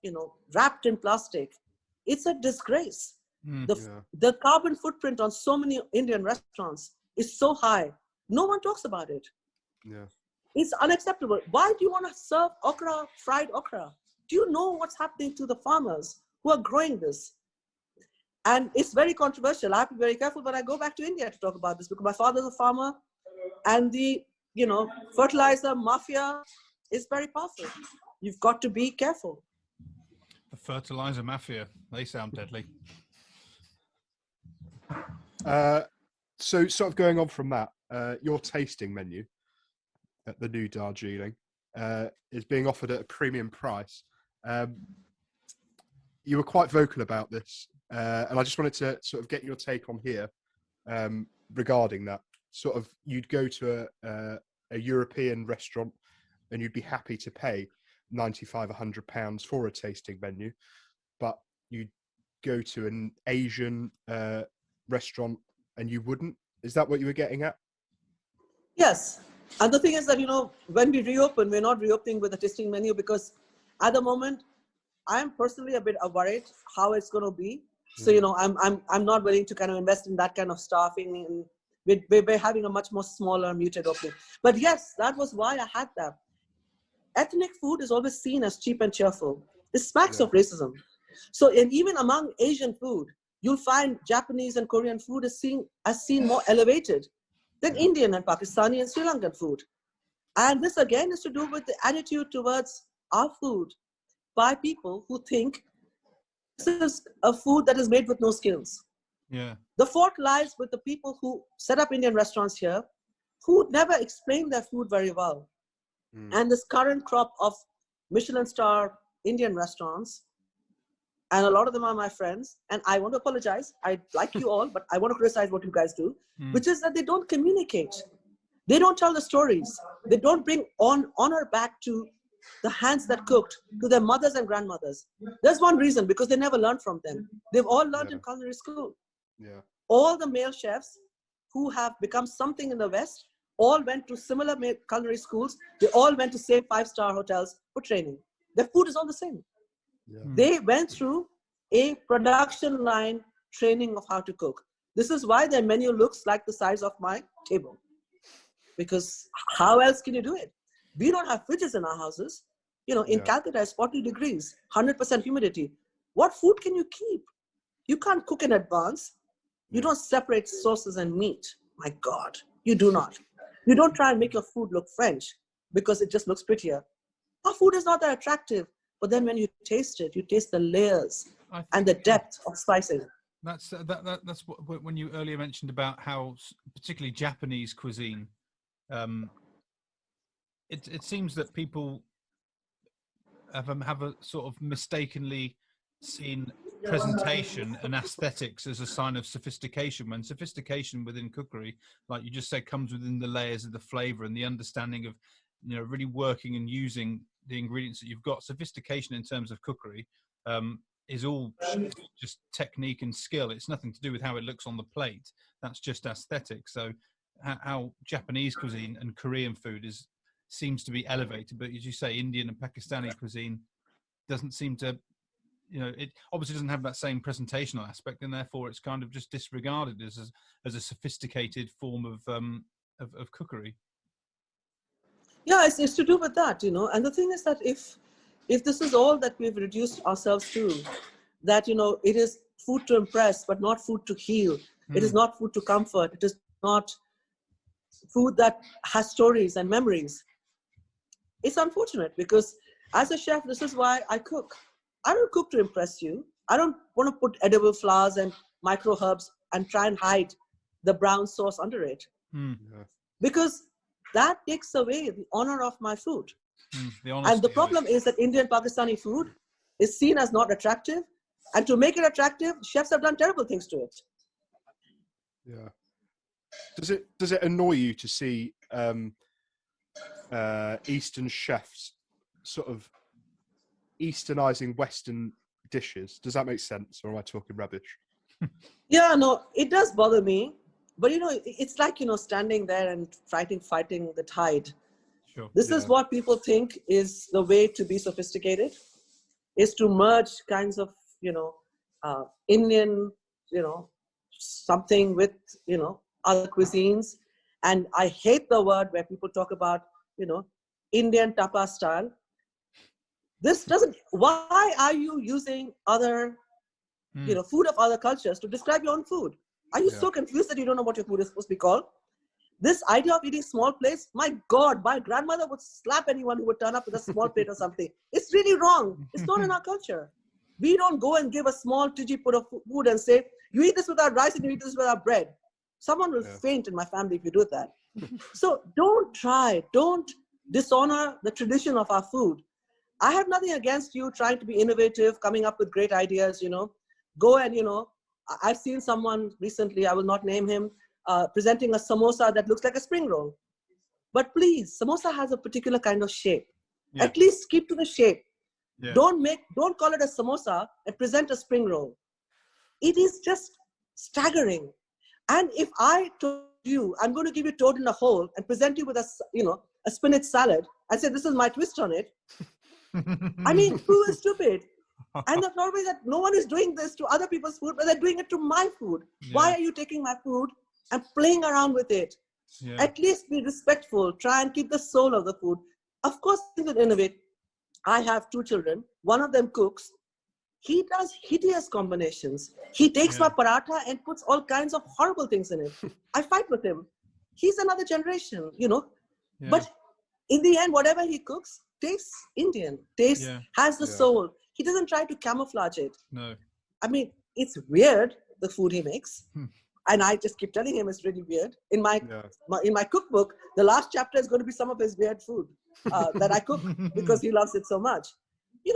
wrapped in plastic. It's a disgrace. The carbon footprint on so many Indian restaurants is so high. No one talks about it. Yeah. It's unacceptable. Why do you want to serve okra, fried okra? Do you know what's happening to the farmers who are growing this? And it's very controversial. I have to be very careful when I go back to India to talk about this because my father's a farmer and the, fertilizer mafia is very powerful. You've got to be careful.
The fertilizer mafia, they sound deadly.
So sort of going on from that, your tasting menu at the new Darjeeling is being offered at a premium price. You were quite vocal about this, and I just wanted to sort of get your take on here regarding that. Sort of, you'd go to a European restaurant and you'd be happy to pay £95, £100 for a tasting menu, but you'd go to an Asian restaurant and you wouldn't. Is that what you were getting at? Yes.
And the thing is that, when we reopen, we're not reopening with a tasting menu because at the moment, I'm personally a bit worried how it's going to be. So, I'm not willing to kind of invest in that kind of staffing. And we're having a much more smaller, muted opening. But yes, that was why I had that. Ethnic food is always seen as cheap and cheerful. It smacks of racism. So, even among Asian food, you'll find Japanese and Korean food is seen more elevated than Indian and Pakistani and Sri Lankan food. And this again is to do with the attitude towards our food by people who think this is a food that is made with no skills.
Yeah.
The fault lies with the people who set up Indian restaurants here, who never explain their food very well. And this current crop of Michelin star Indian restaurants, and a lot of them are my friends, and I want to apologize. I like you all, but I want to criticize what you guys do, which is that they don't communicate. They don't tell the stories. They don't bring honor back to the hands that cooked, to their mothers and grandmothers. There's one reason, because they never learned from them. They've all learned in culinary school.
Yeah.
All the male chefs who have become something in the West all went to similar culinary schools. They all went to same 5-star hotels for training. Their food is all the same. Yeah. They went through a production line training of how to cook. This is why their menu looks like the size of my table. Because how else can you do it? We don't have fridges in our houses. In Calcutta, it's 40 degrees, 100% humidity. What food can you keep? You can't cook in advance. You don't separate sauces and meat. My God, you do not. You don't try and make your food look French because it just looks prettier. Our food is not that attractive, but then when you taste it, you taste the layers and the depth of spicing.
That's what, when you earlier mentioned about how particularly Japanese cuisine, it seems that people have a sort of mistakenly seen presentation and aesthetics as a sign of sophistication, when sophistication within cookery, like you just said, comes within the layers of the flavor and the understanding of, really working and using the ingredients that you've got. Sophistication in terms of cookery is all just technique and skill. It's nothing to do with how it looks on the plate. That's just aesthetic. So how Japanese cuisine and Korean food seems to be elevated, but as you say, Indian and Pakistani cuisine doesn't seem to, it obviously doesn't have that same presentational aspect, and therefore it's kind of just disregarded as a sophisticated form of cookery.
Yeah, it's to do with that, And the thing is that if this is all that we've reduced ourselves to, that it is food to impress, but not food to heal. It is not food to comfort. It is not food that has stories and memories. It's unfortunate because as a chef, this is why I cook. I don't cook to impress you. I don't want to put edible flowers and micro herbs and try and hide the brown sauce under it. Because that takes away the honor of my food. And the problem is that Indian Pakistani food is seen as not attractive. And to make it attractive, chefs have done terrible things to it.
Yeah. Does it annoy you to see Eastern chefs sort of Easternizing Western dishes? Does that make sense, or am I talking rubbish?
Yeah, no, it does bother me. But it's like standing there and fighting the tide.
Sure.
This is what people think is the way to be sophisticated, is to merge kinds of Indian something with other cuisines. And I hate the word where people talk about Indian tapa style. This doesn't. Why are you using other food of other cultures to describe your own food? Are you so confused that you don't know what your food is supposed to be called? This idea of eating small plates, my God, my grandmother would slap anyone who would turn up with a small plate or something. It's really wrong. It's not in our culture. We don't go and give a small tiji put of food and say, you eat this without rice and you eat this without bread. Someone will faint in my family if you do that. So don't dishonor the tradition of our food. I have nothing against you trying to be innovative, coming up with great ideas, Go and, I've seen someone recently, I will not name him, presenting a samosa that looks like a spring roll. But please, samosa has a particular kind of shape. Yeah. At least keep to the shape. Yeah. Don't call it a samosa and present a spring roll. It is just staggering. And if I told you, I'm going to give you toad in a hole and present you with a spinach salad and say, this is my twist on it. I mean, who is stupid? And the problem is that no one is doing this to other people's food, but they're doing it to my food. Yeah. Why are you taking my food and playing around with it? Yeah. At least be respectful. Try and keep the soul of the food. Of course, you can innovate. I have 2 children. One of them cooks. He does hideous combinations. He takes my paratha and puts all kinds of horrible things in it. I fight with him. He's another generation, Yeah. But in the end, whatever he cooks tastes Indian, has the soul. He doesn't try to camouflage it.
No.
I mean, it's weird, the food he makes. And I just keep telling him it's really weird. In my cookbook, the last chapter is going to be some of his weird food that I cook because he loves it so much.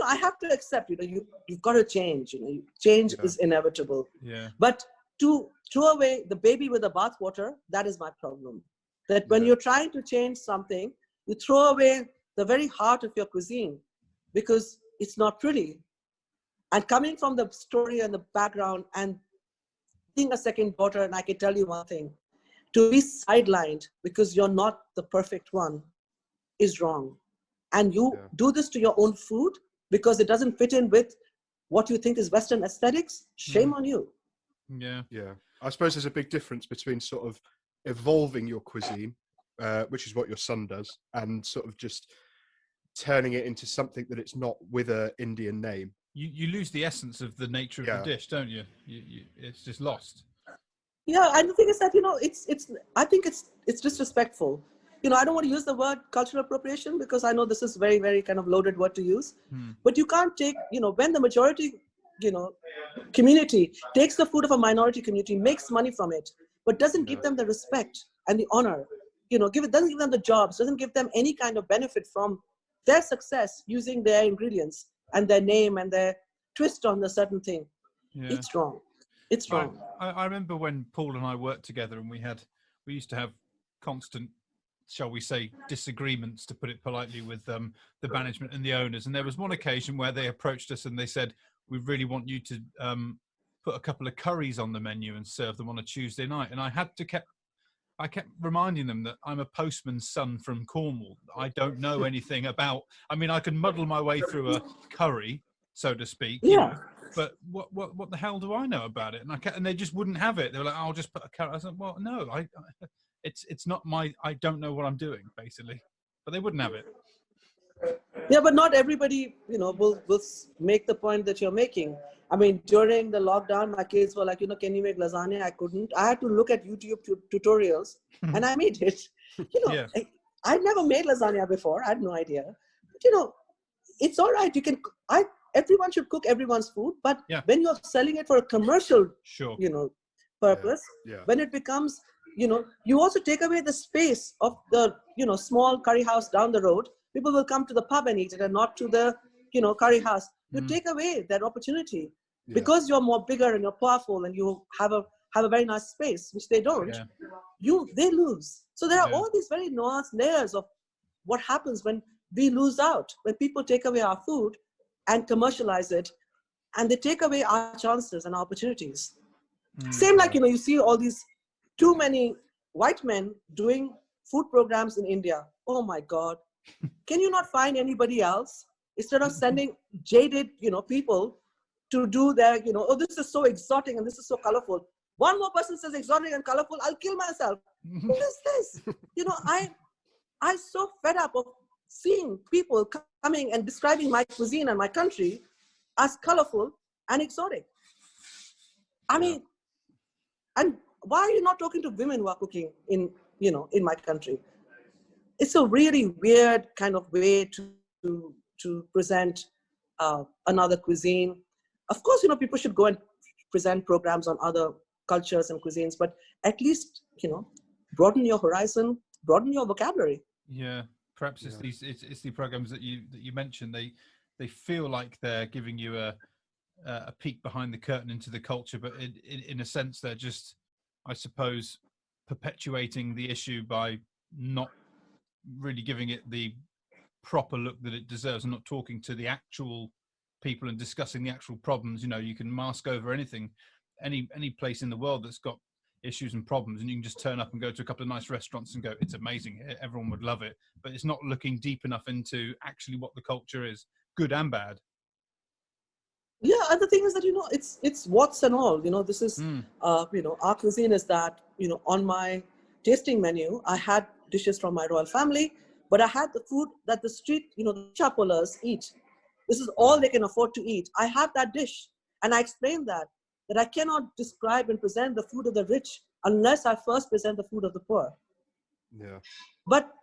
I have to accept, you've got to change. Change is inevitable.
Yeah.
But to throw away the baby with the bathwater, that is my problem. That when you're trying to change something, you throw away the very heart of your cuisine because it's not pretty. And coming from the story and the background and being a second daughter, and I can tell you one thing, to be sidelined because you're not the perfect one is wrong. And you do this to your own food because it doesn't fit in with what you think is Western aesthetics, shame on you.
Yeah.
Yeah. I suppose there's a big difference between sort of evolving your cuisine, which is what your son does, and sort of just turning it into something that it's not with a Indian name.
You lose the essence of the nature of the dish, don't you? It's just lost.
Yeah, and the thing is that, you know, I think it's disrespectful. You know, I don't want to use the word cultural appropriation because I know this is very, very kind of loaded word to use. But you can't take, you know, when the majority, you know, community takes the food of a minority community, makes money from it, but doesn't give them the respect and the honor, you know, doesn't give them the jobs, doesn't give them any kind of benefit from their success using their ingredients and their name and their twist on the certain thing. Yeah. It's wrong. It's wrong.
I remember when Paul and I worked together, and we used to have constant, shall we say, disagreements, to put it politely, with the management and the owners. And there was one occasion where they approached us and they said, "We really want you to put a couple of curries on the menu and serve them on a Tuesday night." And I kept reminding them that I'm a postman's son from Cornwall. I don't know anything about. I mean, I can muddle my way through a curry, so to speak.
Yeah.
You know, but what the hell do I know about it? And they just wouldn't have it. They were like, "I'll just put a curry." I said, "Well, no, it's not my. I don't know what I'm doing, basically." But they wouldn't have it.
Yeah, but not everybody, you know, will make the point that you're making. I mean, during the lockdown, my kids were like, you know, "Can you make lasagna?" I couldn't. I had to look at YouTube tutorials, and I made it. You know, I'd never made lasagna before. I had no idea. But, you know, it's all right. You can. Everyone should cook everyone's food, but when you're selling it for a commercial, you know, purpose, when it becomes, you know, you also take away the space of the, you know, small curry house down the road. People will come to the pub and eat it, and not to the, you know, curry house. You take away that opportunity because you're more bigger and you're powerful and you have a very nice space, which they don't. They lose. So there are all these very nuanced layers of what happens when we lose out, when people take away our food and commercialize it, and they take away our chances and our opportunities. Same like, you know, you see all these too many white men doing food programs in India. Oh my God. Can you not find anybody else instead of sending jaded, you know, people to do their, you know, "Oh, this is so exotic and this is so colorful." One more person says exotic and colorful, I'll kill myself. What is this? You know, I'm so fed up of seeing people coming and describing my cuisine and my country as colorful and exotic. I mean, and why are you not talking to women who are cooking in, you know, in my country? It's a really weird kind of way to present another cuisine. Of course, you know, people should go and present programs on other cultures and cuisines, but at least, you know, broaden your horizon, broaden your vocabulary.
Yeah, perhaps it's the programs that you mentioned. They feel like they're giving you a peek behind the curtain into the culture, but in a sense, they're just, I suppose, perpetuating the issue by not really giving it the proper look that it deserves, and not talking to the actual people and discussing the actual problems. You know, you can mask over anything, any place in the world that's got issues and problems, and you can just turn up and go to a couple of nice restaurants and go, "It's amazing, everyone would love it," but it's not looking deep enough into actually what the culture is, good and bad.
Yeah, and the thing is that, you know, it's what's and all, you know, this is, you know, our cuisine is that, you know, on my tasting menu, I had dishes from my royal family, but I had the food that the street, you know, the chapolas eat. This is all they can afford to eat. I have that dish, and I explained that I cannot describe and present the food of the rich unless I first present the food of the poor. Yeah. But,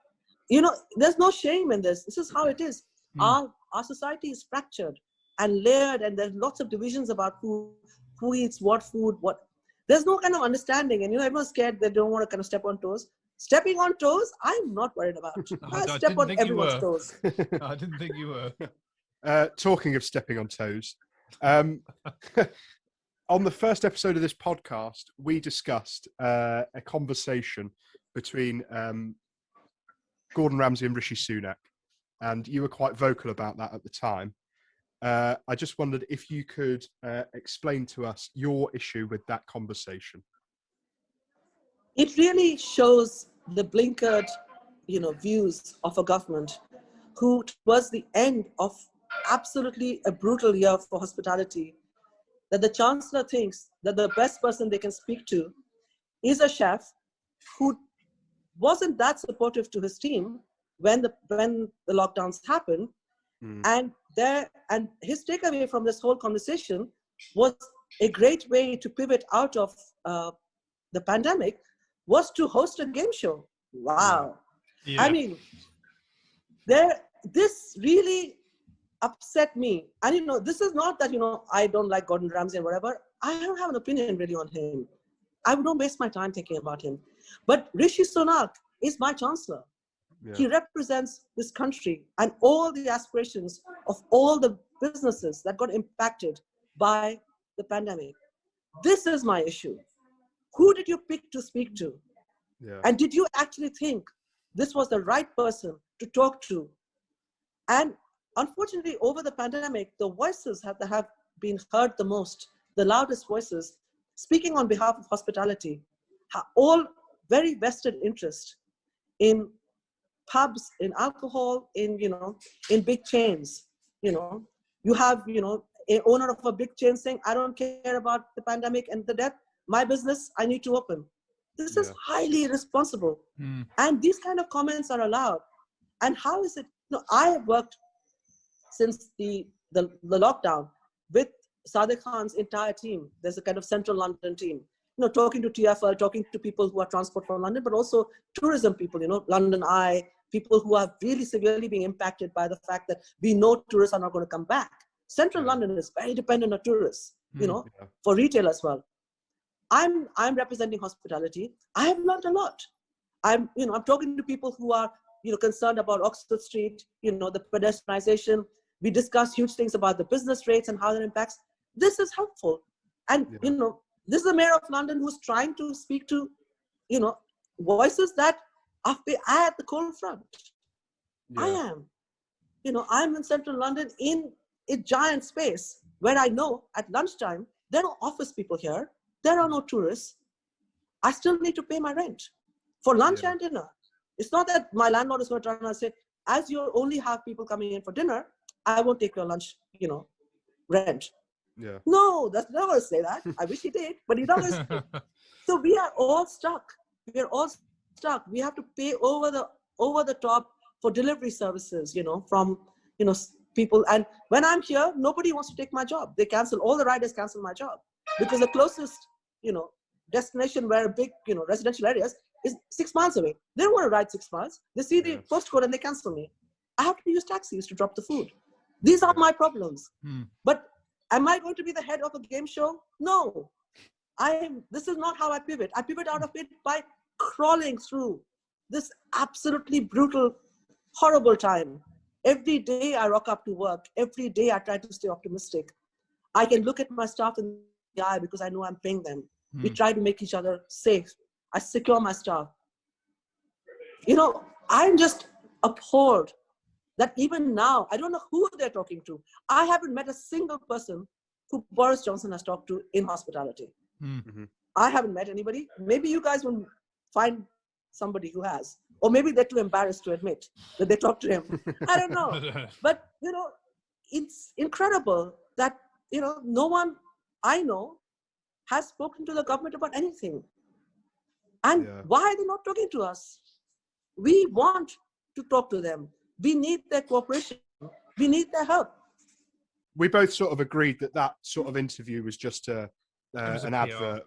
you know, there's no shame in this. This is how it is. Our society is fractured and layered, and there's lots of divisions about food, who eats what food, what. There's no kind of understanding, and, you know, everyone's scared. They don't want to kind of step on toes. Stepping on toes, I'm not worried about. I step on everyone's toes.
I didn't think you were.
Talking of stepping on toes, on the first episode of this podcast, we discussed a conversation between Gordon Ramsay and Rishi Sunak, and you were quite vocal about that at the time. I just wondered if you could explain to us your issue with that conversation.
It really shows the blinkered, you know, views of a government who, towards the end of absolutely a brutal year for hospitality, that the Chancellor thinks that the best person they can speak to is a chef who wasn't that supportive to his team when the lockdowns happened. And his takeaway from this whole conversation was a great way to pivot out of the pandemic was to host a game show. Wow.
Yeah.
I mean, this really upset me. And, you know, this is not that, you know, I don't like Gordon Ramsay and whatever. I don't have an opinion really on him. I don't waste my time thinking about him. But Rishi Sunak is my chancellor. Yeah. He represents this country and all the aspirations of all the businesses that got impacted by the pandemic. This is my issue. Who did you pick to speak to? Yeah. And did you actually think this was the right person to talk to? And unfortunately, over the pandemic, the voices that have been heard the most, the loudest voices, speaking on behalf of hospitality, are all very vested interest in pubs, in alcohol, in, you know, in big chains. You know, you have, you know, an owner of a big chain saying, I don't care about the pandemic and the death, my business, I need to open. This is highly irresponsible. And these kind of comments are allowed. And how is it, you know, I have worked since the lockdown with Sadiq Khan's entire team. There's a kind of central London team, you know, talking to TfL, talking to people who are transport from London, but also tourism people, you know, London Eye, people who are really severely being impacted by the fact that we know tourists are not going to come back. Central London is very dependent on tourists, you know, for retail as well. I'm representing hospitality. I have learned a lot. I'm talking to people who are, you know, concerned about Oxford Street, you know, the pedestrianization. We discuss huge things about the business rates and how that impacts. This is helpful. And, you know, this is the mayor of London who's trying to speak to, you know, voices that are at the cold front. I am. You know, I'm in central London in a giant space where I know at lunchtime, there are no office people here. There are no tourists. I still need to pay my rent for lunch and dinner. It's not that my landlord is going to turn and say, as you only have people coming in for dinner, I won't take your lunch, you know, rent. Yeah. No, that's not going to say that. I wish he did, but he doesn't. So we are all stuck. We are all stuck. We have to pay over the top for delivery services, you know, from, you know, people. And when I'm here, nobody wants to take my job. They cancel, all the riders cancel my job because the closest, you know, destination where a big, you know, residential areas is 6 miles away. They don't want to ride 6 miles. They see the postcode and they cancel me. I have to use taxis to drop the food. These are my problems. But am I going to be the head of a game show? No. This is not how I pivot. I pivot out of it by crawling through this absolutely brutal, horrible time. Every day I rock up to work. Every day I try to stay optimistic. I can look at my staff in the eye because I know I'm paying them. We try to make each other safe. I secure my staff. You know, I'm just appalled that even now, I don't know who they're talking to. I haven't met a single person who Boris Johnson has talked to in hospitality. I haven't met anybody. Maybe you guys will find somebody who has. Or maybe they're too embarrassed to admit that they talked to him. I don't know. But, you know, it's incredible that, you know, no one I know has spoken to the government about anything. And why are they not talking to us? We want to talk to them. We need their cooperation. We need their help.
We both sort of agreed that sort of interview was just an advert,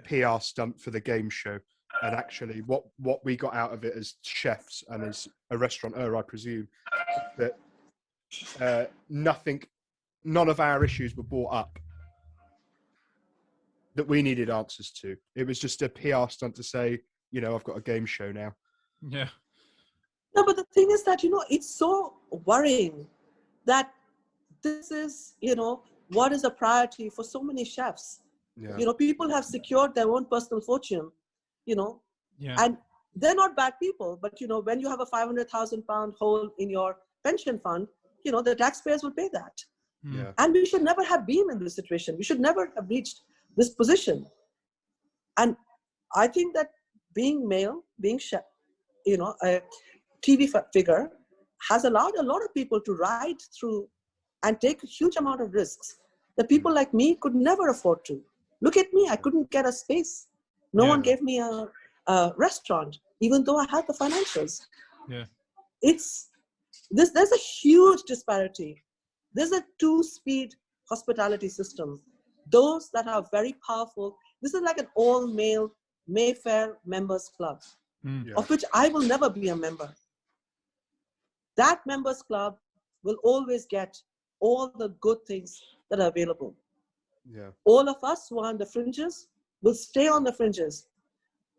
PR stunt for the game show. And actually what we got out of it as chefs and as a restaurateur, I presume, that none of our issues were brought up that we needed answers to. It was just a PR stunt to say, you know, I've got a game show now.
Yeah.
No, but the thing is that, you know, it's so worrying that this is, you know, what is a priority for so many chefs. Yeah. You know, people have secured their own personal fortune, you know, and they're not bad people. But, you know, when you have a £500,000 hole in your pension fund, you know, the taxpayers will pay that. Yeah. And we should never have been in this situation. We should never have reached this position. And I think that being male, being chef, you know, a TV figure has allowed a lot of people to ride through and take a huge amount of risks that people like me could never afford to. Look at me, I couldn't get a space. No one gave me a restaurant, even though I had the financials.
Yeah.
there's a huge disparity. There's a 2-speed hospitality system. Those that are very powerful, this is like an all-male Mayfair members club, of which I will never be a member. That members club will always get all the good things that are available.
Yeah.
All of us who are on the fringes will stay on the fringes.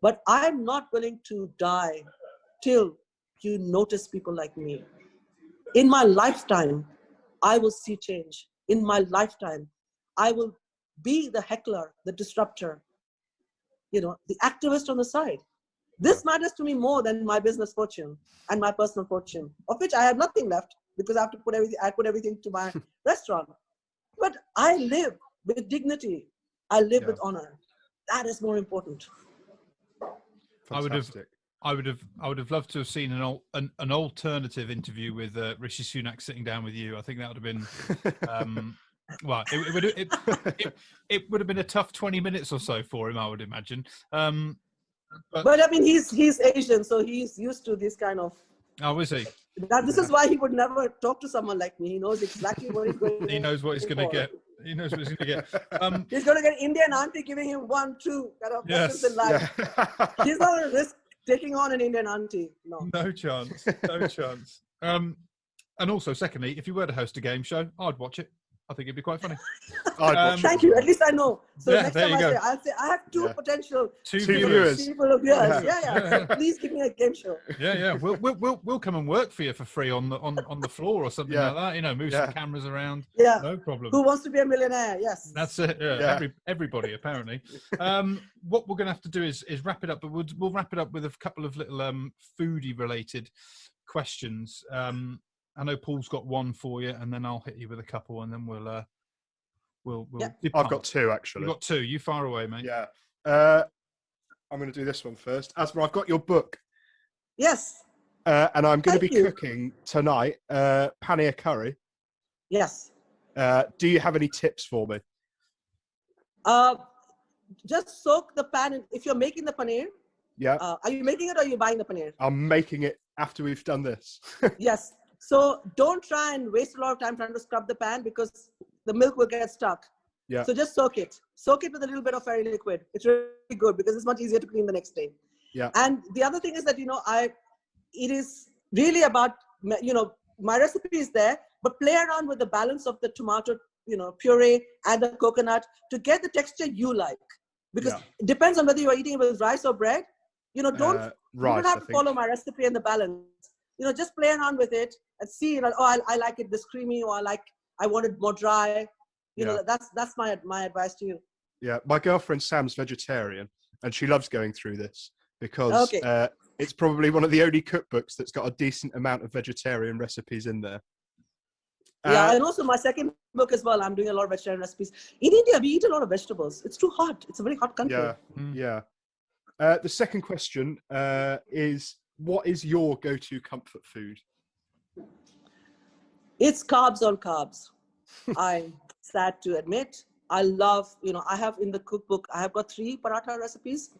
But I'm not willing to die till you notice people like me. In my lifetime, I will see change. In my lifetime, I will be the heckler, the disruptor, the activist on the side. This matters to me more than my business fortune and my personal fortune, of which I have nothing left because I have to put everything to my restaurant. But I live with dignity. I live with honor. That is more important.
Fantastic.
I would have loved to have seen an alternative interview with Rishi Sunak sitting down with you. I think that would have been well, it would have been a tough 20 minutes or so for him, I would imagine.
But I mean, he's Asian, so he's used to this kind of.
Oh, is he?
This is why he would never talk to someone like me. He knows exactly what he's going.
He knows what he's going to get. He knows what he's going to get.
He's going to get Indian auntie giving him 1, 2 kind of lessons in life.
Yeah.
He's not going to risk taking on an Indian auntie.
No chance. No chance. And also, secondly, if you were to host a game show, I'd watch it. I think it'd be quite funny.
Thank you. At least I know. So
Yeah,
next
there
time
you
I'll say I have two potential
Two
viewers.
people of yours. Yeah. So please give me a game show.
Yeah. We'll come and work for you for free on the floor or something like that. Move some cameras around.
Yeah.
No problem.
Who wants to be a millionaire? Yes.
That's it. Yeah. Everybody apparently. What we're going to have to do is wrap it up, but we'll wrap it up with a couple of little foodie related questions. I know Paul's got one for you, and then I'll hit you with a couple, and then we'll depart.
I've got 2 actually.
You've got 2. You fire away, mate.
Yeah. I'm going to do this one first. Asma, I've got your book.
Yes.
And I'm going to be cooking tonight paneer curry.
Yes.
Do you have any tips for me?
Just soak the pan. If you're making the paneer.
Yeah.
Are you making it or are you buying the paneer?
I'm making it after we've done this.
Yes. So don't try and waste a lot of time trying to scrub the pan because the milk will get stuck.
Yeah.
So just soak it. Soak it with a little bit of fairy liquid. It's really good because it's much easier to clean the next day.
Yeah.
And the other thing is that, it is really about, my recipe is there, but play around with the balance of the tomato, puree and the coconut to get the texture you like. Because it depends on whether you're eating it with rice or bread. You don't have to follow my recipe and the balance. Just play around with it and see, I like it this creamy, or I want it more dry. That's my advice to you.
Yeah, my girlfriend Sam's vegetarian, and she loves going through this because it's probably one of the only cookbooks that's got a decent amount of vegetarian recipes in there.
And also my second book as well, I'm doing a lot of vegetarian recipes. In India, we eat a lot of vegetables. It's too hot. It's a very hot country.
Yeah. The second question is, what is your go-to comfort food?
It's carbs on carbs. I'm sad to admit. I love, I have in the cookbook, I have got 3 paratha recipes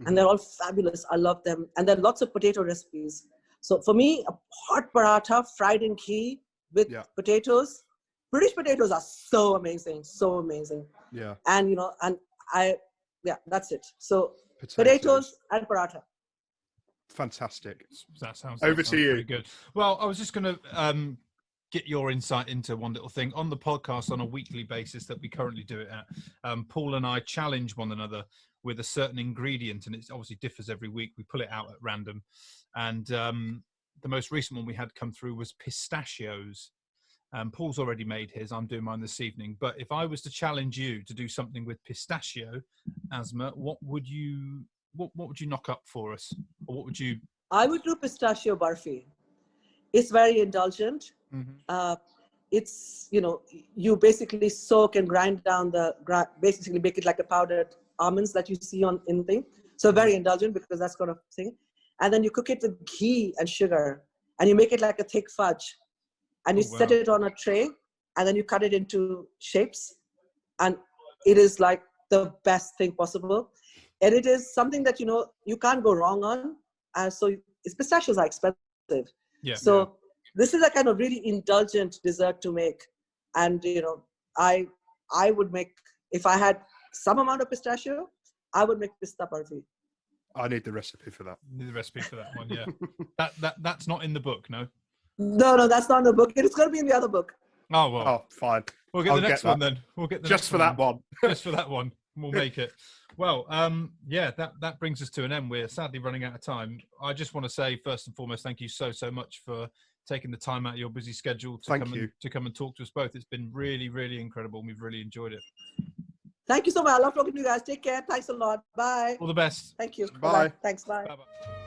and they're all fabulous. I love them. And there are lots of potato recipes. So for me, a hot paratha fried in ghee with potatoes. British potatoes are so amazing. So amazing.
Yeah.
And, that's it. So potatoes and paratha.
Fantastic.
That sounds
over to you.
Pretty good. Well, I was just going to get your insight into one little thing on the podcast on a weekly basis that we currently do it at. Paul and I challenge one another with a certain ingredient, and it obviously differs every week. We pull it out at random, and the most recent one we had come through was pistachios. Paul's already made his. I'm doing mine this evening. But if I was to challenge you to do something with pistachio, Asma, what would you knock up for us? Or what would you?
I would do pistachio barfi. It's very indulgent. Mm-hmm. It's, you basically soak and grind down basically make it like a powdered almonds that you see in thing. So very indulgent because that's kind of thing. And then you cook it with ghee and sugar and you make it like a thick fudge and you set it on a tray and then you cut it into shapes. And it is like the best thing possible. And it is something that, you can't go wrong on. So pistachios are expensive.
Yeah.
So this is a kind of really indulgent dessert to make. And, I would make, if I had some amount of pistachio, I would make pista barfi.
I need the recipe for that.
The recipe for that one, yeah. That's not in the book, no?
No, that's not in the book. It's going to be in the other book.
Oh, well.
Oh, fine.
We'll get
I'll
the next
get
one
that.
then. We'll get the
Just
next
for that one.
Just for that one. We'll make it. Well, that brings us to an end. We're sadly running out of time. I just want to say, first and foremost, thank you so much for taking the time out of your busy schedule to come and talk to us both. It's been really, really incredible, and we've really enjoyed it.
Thank you so much. I love talking to you guys. Take care. Thanks a lot. Bye.
All the best.
Thank you.
Bye.
Thanks. Bye.
Bye-bye.